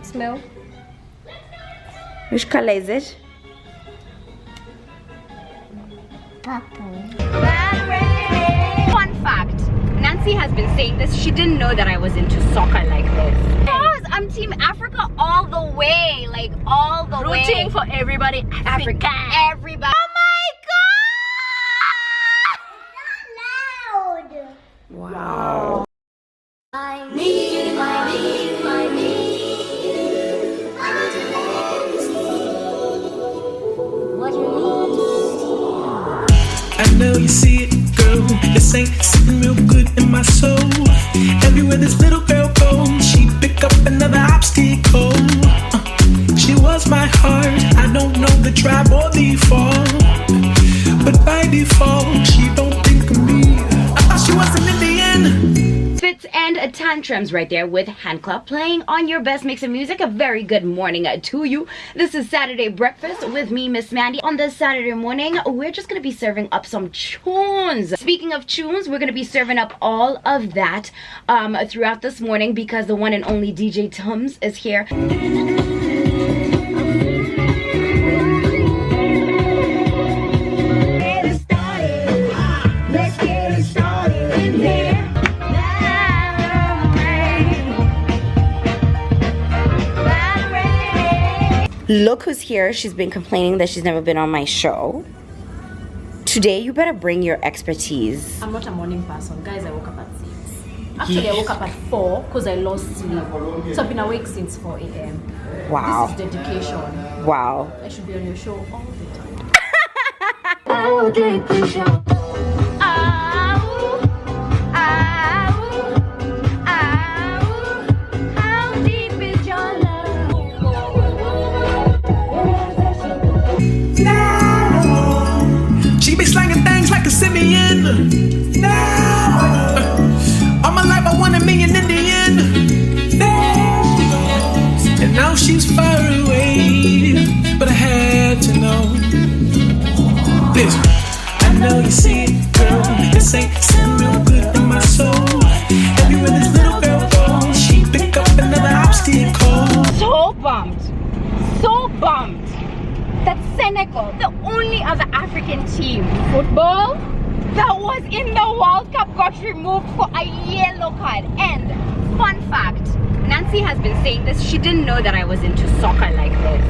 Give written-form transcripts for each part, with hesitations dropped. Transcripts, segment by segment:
Smell. Which color is it? Purple. Fun fact, Nancy has been saying this. She didn't know that I was into soccer like this. Because I'm Team Africa all the way. Like all the way. Rooting for everybody. Africa. Everybody. Oh my god! Wow. I need. What you need? I know you see it, girl. This ain't sitting real good in my soul. Everywhere this little girl goes, she pick up another obstacle. She was my heart. I don't know the tribe or the fall, but by default, she don't think of me. I thought she was an Indian. Fits and tantrums right there with Hand Clap playing on your best mix of music. A very good morning to you. This is Saturday breakfast with me, Miss Mandi. On this Saturday morning, we're just gonna be serving up some tunes. Speaking of tunes, we're gonna be serving up all of that throughout this morning because the one and only DJ Tums is here. Look who's here. She's been complaining that she's never been on my show. Today, you better bring your expertise. I'm not a morning person. Guys, I woke up at 6. Actually, I woke up at 4 because I lost sleep. So I've been awake since 4 a.m. Wow. This is dedication. Wow. I should be on your show all the time. Oh, dedication. She be slanging things like a simian. All my life I wanted me an Indian. And now she's far away, but I had to know. Listen, I know you see it, girl. This ain't sitting real good in my soul. Everywhere this little girl goes, she pick up another obstacle. So bummed. So bummed. That Senegal, the only other African team football that was in the World Cup, got removed for a yellow card. And fun fact, Nancy has been saying this. She didn't know that I was into soccer like this.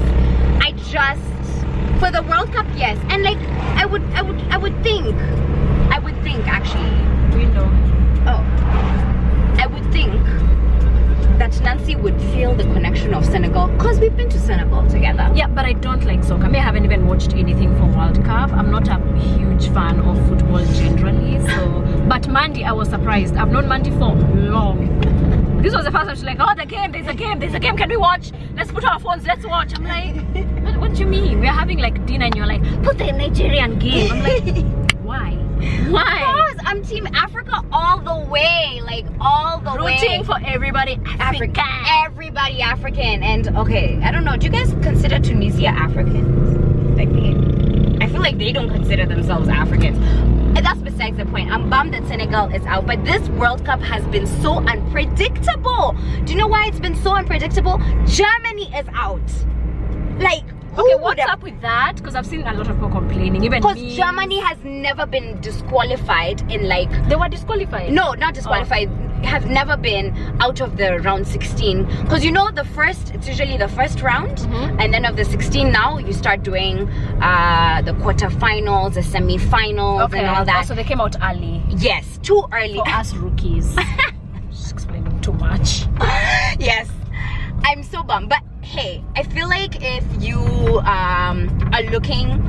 I just, for the World Cup, yes. And like I would think actually. Window. Oh, I would think that Nancy would feel the connection of Senegal because we've been to Senegal together. Yeah, but I don't like soccer. I haven't even watched anything from World Cup. I'm not a huge fan of football generally. So, but Mandi, I was surprised. I've known Mandi for long. This was the first time she's like, oh, there's a game. Can we watch? Let's put our phones, let's watch. I'm like, what do you mean? We're having like dinner and you're like, put the Nigerian game. I'm like, why? Because I'm Team Africa all the way, like all the way. Rooting for everybody Africa. Everybody African. And okay, I don't know, do you guys consider Tunisia Africans? Like I feel like they don't consider themselves Africans. And that's besides the point. I'm bummed that Senegal is out, but this World Cup has been so unpredictable. Do you know why it's been so unpredictable? Germany is out. Like, okay, what's up with that? Because I've seen a lot of people complaining. Even because Germany has never been disqualified in like... They were disqualified? No, not disqualified. Have never been out of the round 16. Because you know it's usually the first round. And then of the 16 now, you start doing the quarterfinals, the semi-finals and all that. So they came out early. Yes, too early. For us rookies. Just explaining too much. Yes, I'm so bummed. But hey, I feel like if you are looking,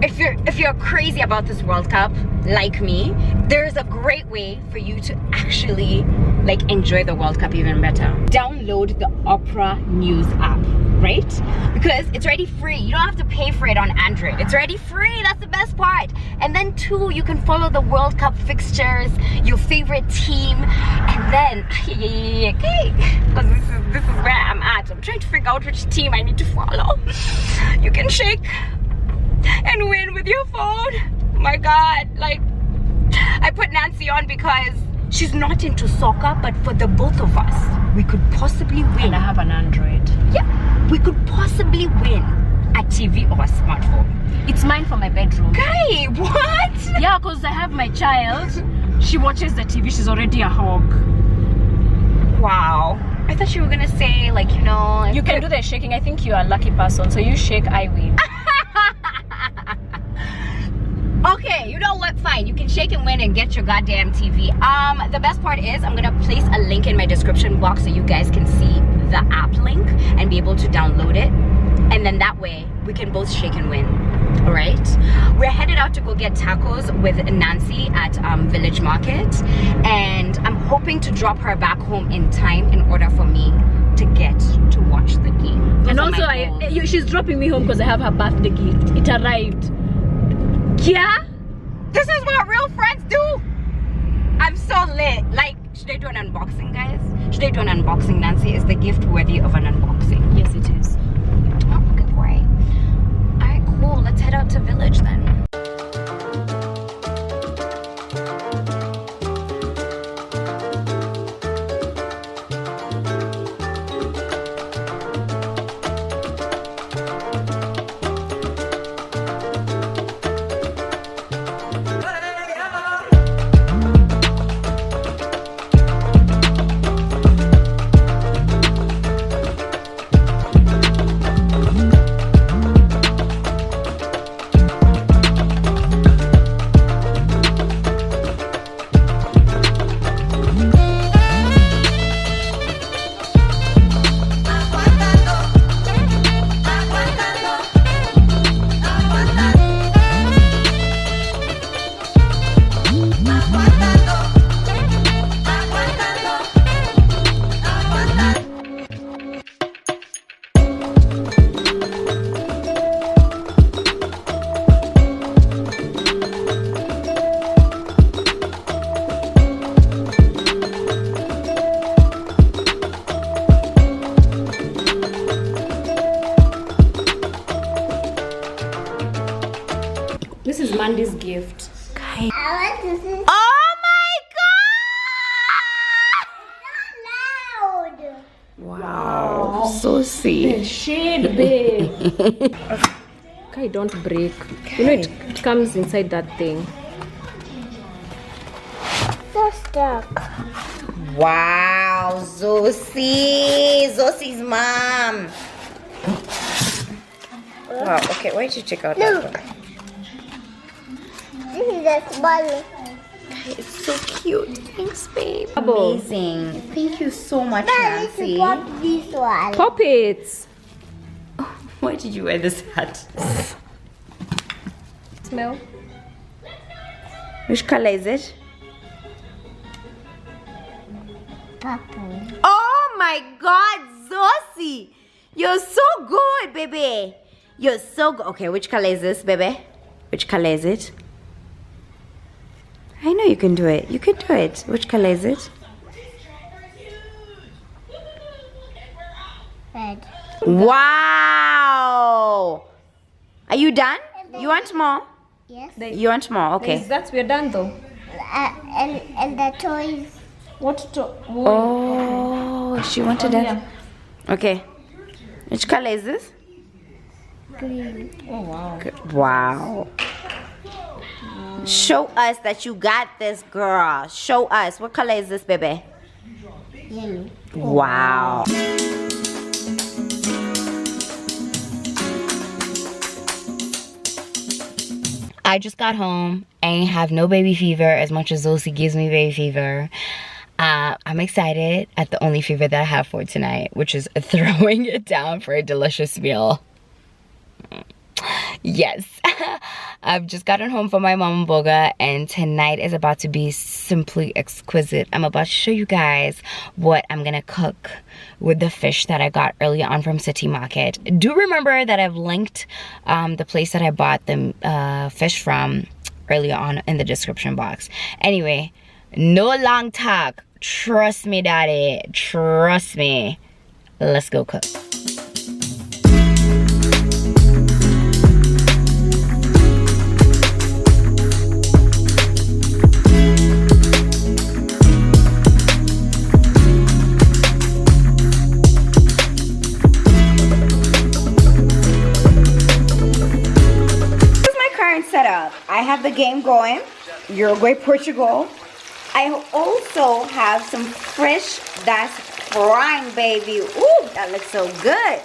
if you're crazy about this World Cup like me, there's a great way for you to actually like enjoy the World Cup even better. Download the Opera News app, right? Because it's already free. You don't have to pay for it on Android. It's already free. That's the best part. And then too, you can follow the World Cup fixtures, your favorite team, and then because this is where I'm at. I'm trying to figure out which team I need to follow. You can shake and win with your phone. Oh my god, like I put Nancy on because she's not into soccer, but for the both of us we could possibly win. And I have an Android. TV or a smartphone? It's mine for my bedroom. Guy, what? Yeah, because I have my child. She watches the TV. She's already a hog. Wow. I thought you were gonna say, like, you know, You can do the shaking. I think you're a lucky person. So you shake, I win. Okay, you know what? Fine. You can shake and win and get your goddamn TV. The best part is I'm gonna place a link in my description box so you guys can see the app link and be able to download it. And then that way we can both shake and win. All right, we're headed out to go get tacos with Nancy at Village Market, and I'm hoping to drop her back home in time in order for me to get to watch the game. And also, she's dropping me home because I have her birthday gift. It arrived. Yeah, this is what real friends do. I'm so lit. Like, should I do an unboxing, guys? Should I do an unboxing, Nancy? Is the gift worthy of an unboxing? Yes, it is. Oh, okay, great. All right, cool. Let's head out to Village then. This is Mandi's gift. Oh my god! Wow, so sweet. Shade, babe. Okay, don't break. You know it comes inside that thing. So stuck. Wow, Zosie's mom. Wow, okay, why did you check out that one? This is a small. It's so cute. Thanks, babe. Bubble. Amazing. Thank you so much, I Nancy. need to pop this one. Pop it. Why did you wear this hat? Smell. Which color is it? Purple. Oh my god, Zosie! You're so good, baby. You're so good. Okay, which color is this, baby? Which color is it? I know you can do it. You can do it. Which color is it? Red. Wow! Are you done? You want more? Yes. You want more? Okay. That's we're done though. And the toys. What to? Oh, she wanted that. Okay. Which color is this? Green. Oh wow. Wow. Show us that you got this, girl. Show us. What color is this, baby? Yellow. Wow. I just got home. I ain't have no baby fever as much as Zosie gives me baby fever. I'm excited at the only fever that I have for tonight, which is throwing it down for a delicious meal. Yes. I've just gotten home from my mama boga, and tonight is about to be simply exquisite. I'm about to show you guys what I'm gonna cook with the fish that I got earlier on from City Market. Do remember that I've linked the place that I bought the fish from earlier on in the description box. Anyway, no long talk. Trust me, daddy. Trust me. Let's go cook. set up. I have the game going. Uruguay, Portugal. I also have some fish that's frying, baby. Ooh, that looks so good.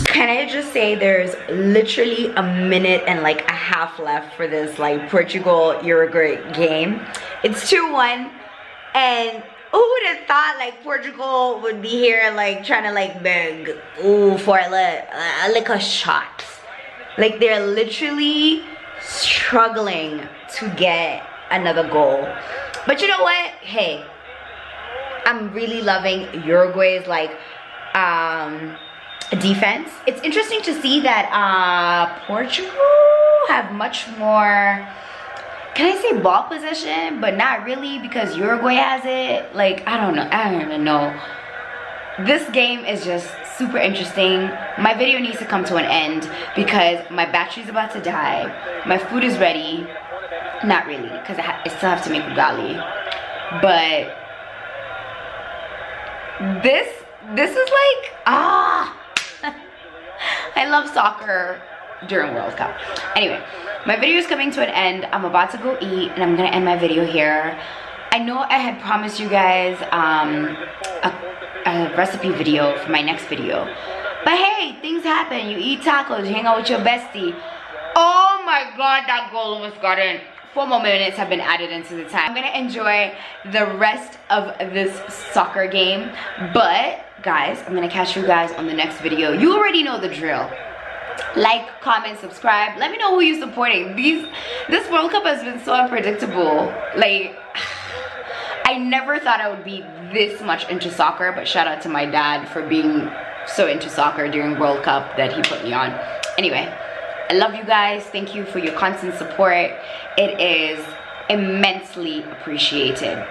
Can I just say there's literally a minute and like a half left for this like Portugal Uruguay game. It's 2-1, and who would have thought like Portugal would be here like trying to like beg for like a shot. Like they're literally struggling to get another goal. But you know what? Hey, I'm really loving Uruguay's like defense. It's interesting to see that Portugal have much more, can I say ball possession, but not really, because Uruguay has it. Like, I don't even know. This game is just super interesting. My video needs to come to an end because my battery's about to die. My food is ready. Not really, because I still have to make ugali. But this is like, I love soccer during World Cup. Anyway, my video is coming to an end. I'm about to go eat, and I'm gonna end my video here. I know I had promised you guys a recipe video for my next video, but hey, things happen. You eat tacos, you hang out with your bestie. Oh my god, that goal almost got in. 4 more minutes have been added into the time. I'm gonna enjoy the rest of this soccer game, but guys, I'm gonna catch you guys on the next video. You already know the drill. Like, comment, subscribe. Let me know who you're supporting. This World Cup has been so unpredictable. Like, I never thought I would be this much into soccer, but shout out to my dad for being so into soccer during World Cup that he put me on. Anyway, I love you guys. Thank you for your constant support. It is immensely appreciated.